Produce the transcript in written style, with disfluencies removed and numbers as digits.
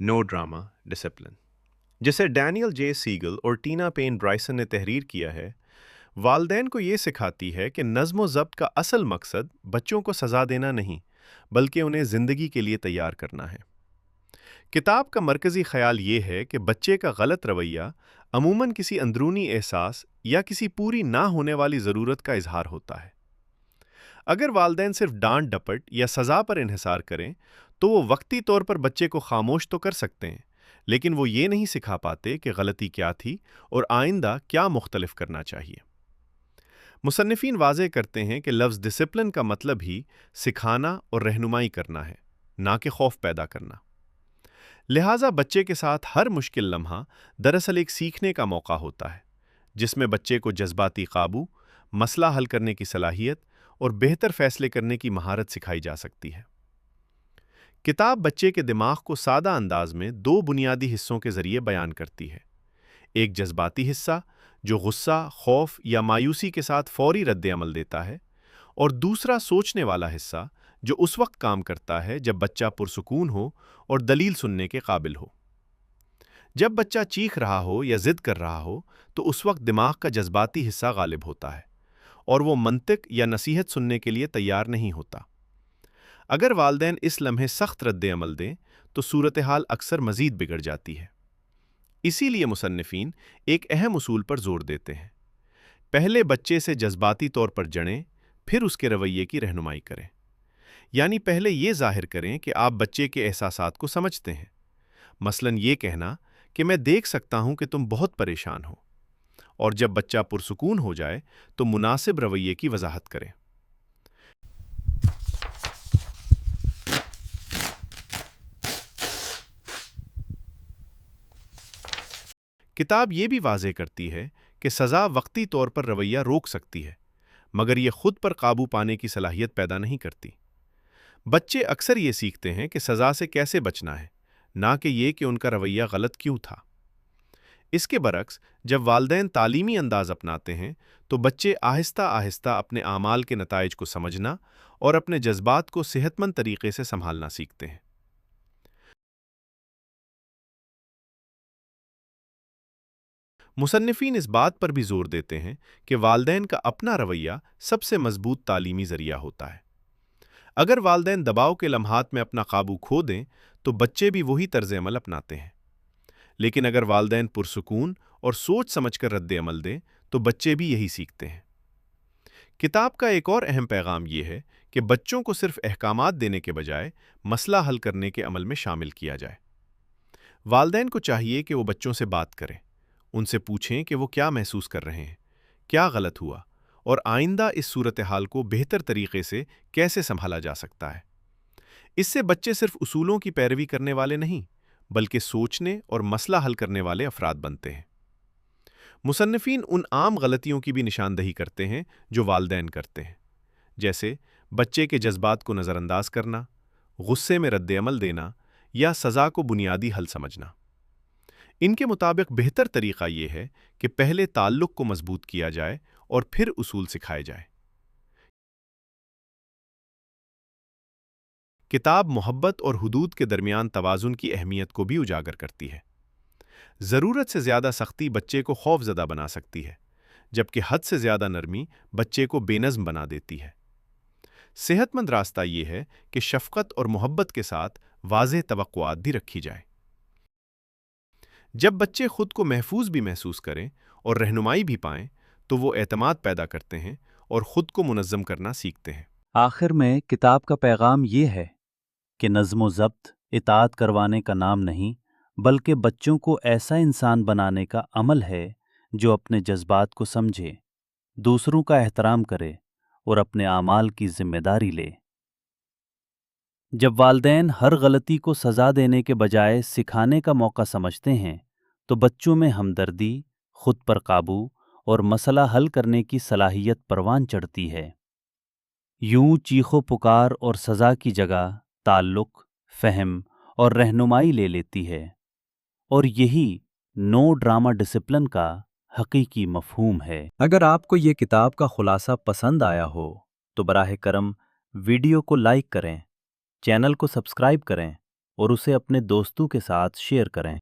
No drama discipline, जिसे Daniel जे seagull और टीना pen ब्राइसन ने तहरीर किया है, वालदैन को ये सिखाती है कि नज़्म व ज़ब्त का असल मकसद बच्चों को सज़ा देना नहीं, बल्कि उन्हें ज़िंदगी के लिए तैयार करना है। किताब का मरकज़ी ख़्याल ये है कि बच्चे का गलत रवैया अमूमन किसी अंदरूनी एहसास या किसी पूरी ना होने वाली ज़रूरत का इजहार होता है। अगर वालदैन सिर्फ डांट डपट या सज़ा पर इन्हिसार करें, तो वो वक्ती तौर पर बच्चे को खामोश तो कर सकते हैं, लेकिन वो ये नहीं सिखा पाते कि गलती क्या थी और आइंदा क्या मुख्तलिफ करना चाहिए। मुसन्निफीन वाज़ेह करते हैं कि लफ्ज़ डिसिप्लिन का मतलब ही सिखाना और रहनुमाई करना है, ना कि खौफ पैदा करना। लिहाजा बच्चे के साथ हर मुश्किल लम्हा दरअसल एक सीखने का मौका होता है, जिसमें बच्चे को जज्बाती काबू, मसला हल करने की सलाहियत और बेहतर फैसले करने की महारत सिखाई जा सकती है। किताब बच्चे के दिमाग को सादा अंदाज में दो बुनियादी हिस्सों के जरिए बयान करती है। एक जज्बाती हिस्सा जो गुस्सा, खौफ या मायूसी के साथ फौरी रद्द अमल देता है, और दूसरा सोचने वाला हिस्सा जो उस वक्त काम करता है जब बच्चा पुरसुकून हो और दलील सुनने के काबिल हो। जब बच्चा चीख रहा हो या जिद कर रहा हो, तो उस वक्त दिमाग का जज्बाती हिस्सा गालिब होता है और वो मंतिक या नसीहत सुनने के लिए तैयार नहीं होता। अगर वालदैन इस लम्हे सख्त रद्द अमल दें, तो सूरत हाल अक्सर मज़ीद बिगड़ जाती है। इसीलिए मुसन्निफीन एक अहम उसूल पर जोर देते हैं। पहले बच्चे से जज्बाती तौर पर जड़ें, फिर उसके रवैये की रहनुमाई करें। यानी पहले ये जाहिर करें कि आप बच्चे के एहसासात को समझते हैं। मसलन ये कहना कि मैं देख सकता हूं कि तुम बहुत परेशान हो, और जब बच्चा पुरसुकून हो जाए तो मुनासिब रवैये की वजाहत करें। किताब ये भी वाज़ेह करती है कि सज़ा वक्ती तौर पर रवैया रोक सकती है, मगर ये खुद पर काबू पाने की सलाहियत पैदा नहीं करती। बच्चे अक्सर ये सीखते हैं कि सज़ा से कैसे बचना है, ना कि ये कि उनका रवैया गलत क्यों था। इसके बरक्स, जब वालदैन तालीमी अंदाज अपनाते हैं, तो बच्चे आहिस्ता आहिस्ता अपने आमाल के नताइज को समझना और अपने जज्बात को सेहतमंद तरीके से संभालना सीखते हैं। मुसन्निफीन इस बात पर भी जोर देते हैं कि वालदैन का अपना रवैया सबसे मजबूत तालीमी जरिया होता है। अगर वालदैन दबाव के लम्हात में अपना काबू खो दें, तो बच्चे भी वही तर्ज अमल अपनाते हैं। लेकिन अगर वालदैन पुरसुकून और सोच समझकर रद्द अमल दें, तो बच्चे भी यही सीखते हैं। किताब का एक और अहम पैगाम यह है कि बच्चों को सिर्फ अहकामात देने के बजाय मसला हल करने के अमल में शामिल किया जाए। वालदैन को चाहिए कि वो बच्चों से बात करें, उनसे पूछें कि वो क्या महसूस कर रहे हैं, क्या गलत हुआ, और आइंदा इस सूरत हाल को बेहतर तरीके से कैसे संभाला जा सकता है। इससे बच्चे सिर्फ उसूलों की पैरवी करने वाले नहीं, बल्कि सोचने और मसला हल करने वाले अफराद बनते हैं। मुसन्निफीन उन आम गलतियों की भी निशानदही करते हैं जो वालदैन करते हैं, जैसे बच्चे के जज्बात को नज़रअंदाज करना, गुस्से में रद्द अमल देना या सज़ा को बुनियादी हल समझना। इनके मुताबिक बेहतर तरीक़ा यह है कि पहले ताल्लुक़ को मजबूत किया जाए और फिर उसूल सिखाए जाए। किताब मोहब्बत और हुदूद के दरमियान तवाज़ुन की अहमियत को भी उजागर करती है। ज़रूरत से ज़्यादा सख्ती बच्चे को खौफज़दा बना सकती है, जबकि हद से ज़्यादा नरमी बच्चे को बेनज़्म बना देती है। सेहतमंद रास्ता यह है कि शफ़क़त और मोहब्बत के साथ वाज़ेह तवक्कुआत भी रखी जाए। जब बच्चे खुद को महफूज भी महसूस करें और रहनुमाई भी पाएं, तो वो एतमाद पैदा करते हैं और खुद को मुनज़्ज़म करना सीखते हैं। आखिर में किताब का पैगाम ये है कि नज़्म ज़ब्त इताअत करवाने का नाम नहीं, बल्कि बच्चों को ऐसा इंसान बनाने का अमल है जो अपने जज्बात को समझे, दूसरों का एहतराम करे और अपने आमाल की जिम्मेदारी ले। जब वालदैन हर गलती को सज़ा देने के बजाय सिखाने का मौका समझते हैं, तो बच्चों में हमदर्दी, खुद पर काबू और मसला हल करने की सलाहियत परवान चढ़ती है। यूं चीखो पुकार और सज़ा की जगह ताल्लुक़, फ़हम और रहनुमाई ले लेती है, और यही नो ड्रामा डिसिप्लिन का हकीकी मफ़हूम है। अगर आपको ये किताब का खुलासा पसंद आया हो, तो बराह करम वीडियो को लाइक करें, चैनल को सब्सक्राइब करें और उसे अपने दोस्तों के साथ शेयर करें।